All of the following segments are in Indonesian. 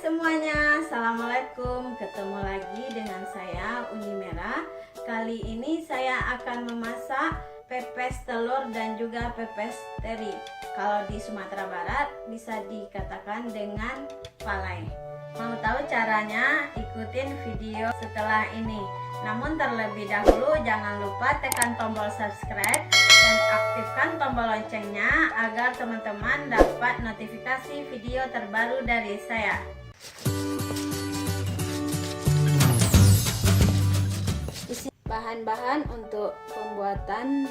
semuanya, assalamualaikum. Ketemu lagi dengan saya Uni Merah. Kali ini saya akan memasak pepes telur dan juga pepes teri. Kalau di Sumatera Barat bisa dikatakan dengan palai. Mau tahu caranya? Ikutin video setelah ini. Namun terlebih dahulu jangan lupa tekan tombol subscribe dan aktifkan tombol loncengnya agar teman-teman dapat notifikasi video terbaru dari saya. Bahan-bahan untuk pembuatan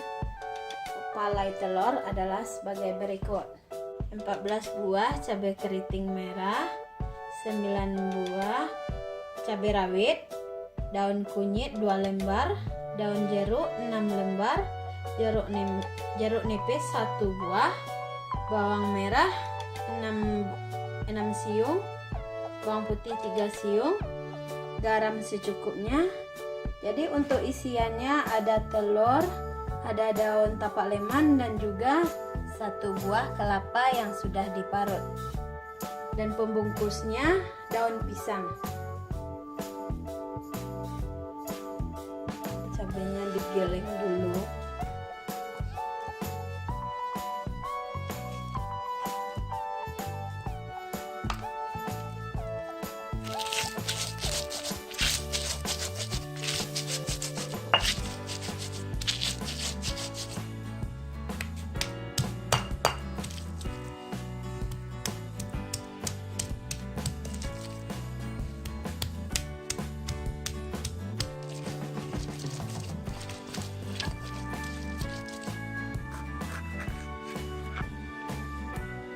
palai telur adalah sebagai berikut: 14 buah cabai keriting merah, 9 buah cabai rawit, daun kunyit 2 lembar, daun jeruk 6 lembar, jeruk nipis 1 buah, bawang merah 6 siung, bawang putih 3 siung, garam secukupnya. Jadi untuk isiannya ada telur, ada daun tapak leman dan juga 1 buah kelapa yang sudah diparut. Dan pembungkusnya daun pisang. Cabenya digiling dulu.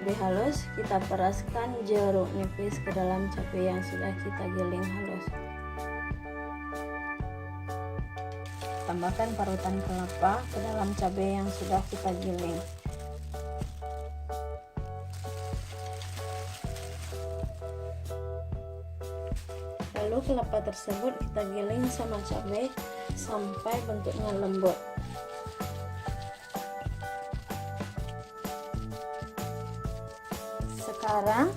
Cabai halus, kita peraskan jeruk nipis ke dalam cabai yang sudah kita giling halus. Tambahkan parutan kelapa ke dalam cabai yang sudah kita giling. Lalu kelapa tersebut kita giling sama cabai sampai bentuknya lembut. Sekarang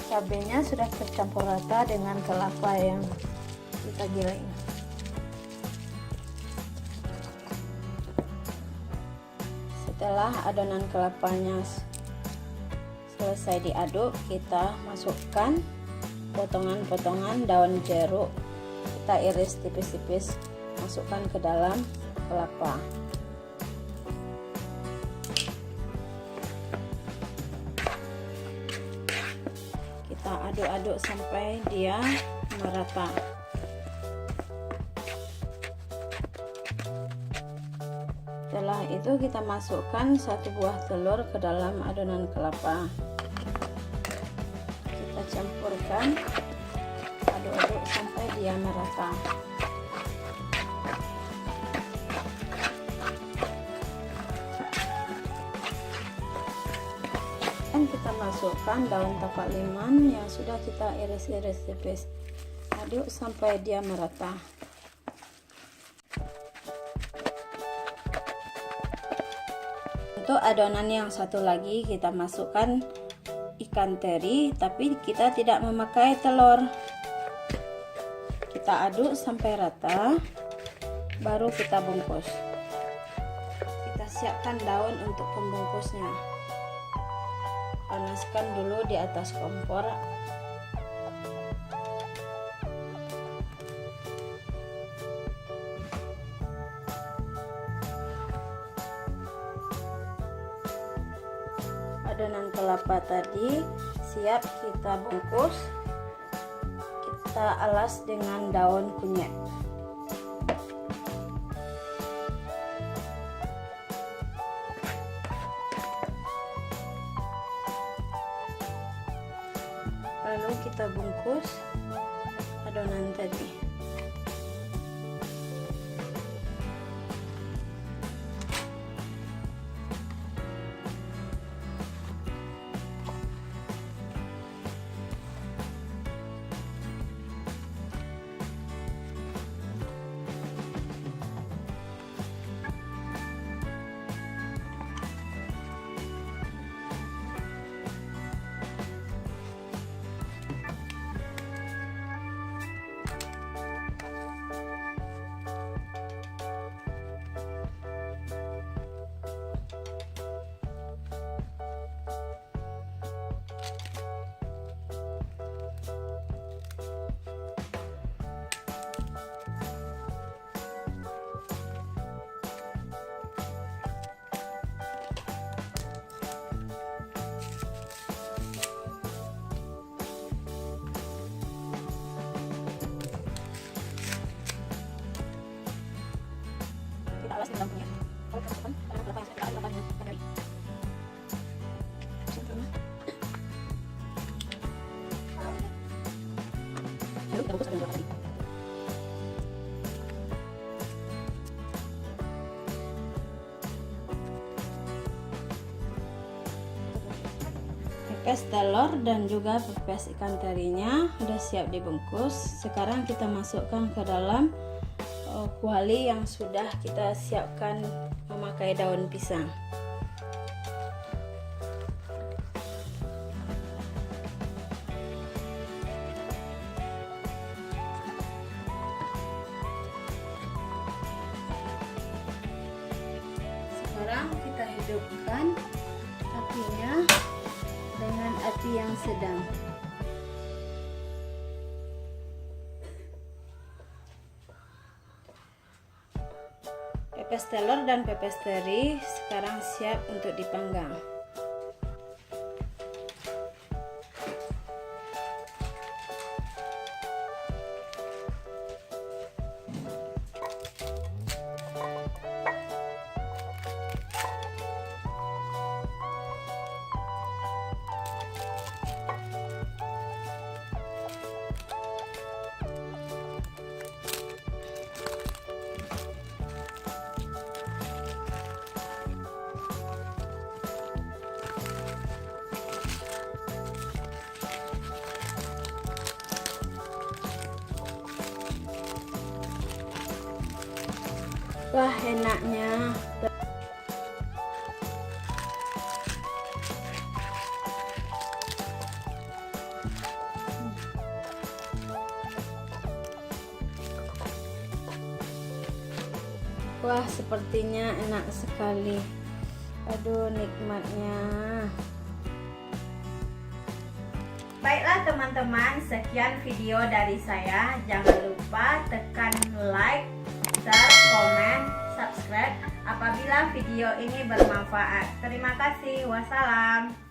cabenya sudah tercampur rata dengan kelapa yang kita giling. Setelah adonan kelapanya selesai diaduk, kita masukkan potongan-potongan daun jeruk. Kita iris tipis-tipis, masukkan ke dalam kelapa. Kita aduk-aduk sampai dia merata. Setelah itu kita masukkan 1 buah telur ke dalam adonan kelapa. Kita campurkan, aduk-aduk sampai dia merata. Dan kita masukkan daun tapak leman yang sudah kita iris-iris tipis. Aduk sampai dia merata. Untuk adonan yang satu lagi kita masukkan ikan teri, tapi kita tidak memakai telur. Kita aduk sampai rata, baru kita bungkus. Kita siapkan daun untuk pembungkusnya. Panaskan dulu di atas kompor. Adonan kelapa tadi siap kita bungkus. Kita alas dengan daun kunyit. Lalu kita bungkus adonan tadi. pepes telur dan juga pepes ikan terinya udah siap dibungkus. Sekarang kita masukkan ke dalam kuali yang sudah kita siapkan memakai daun pisang. Sekarang kita hidupkan apinya dengan api yang sedang. Pepes telur dan pepes teri sekarang siap untuk dipanggang. Wah, enaknya. Wah, sepertinya enak sekali. Aduh, nikmatnya. Baiklah teman-teman, sekian video dari saya. Jangan lupa tekan like, share, komen, subscribe apabila video ini bermanfaat. Terima kasih. Wassalam.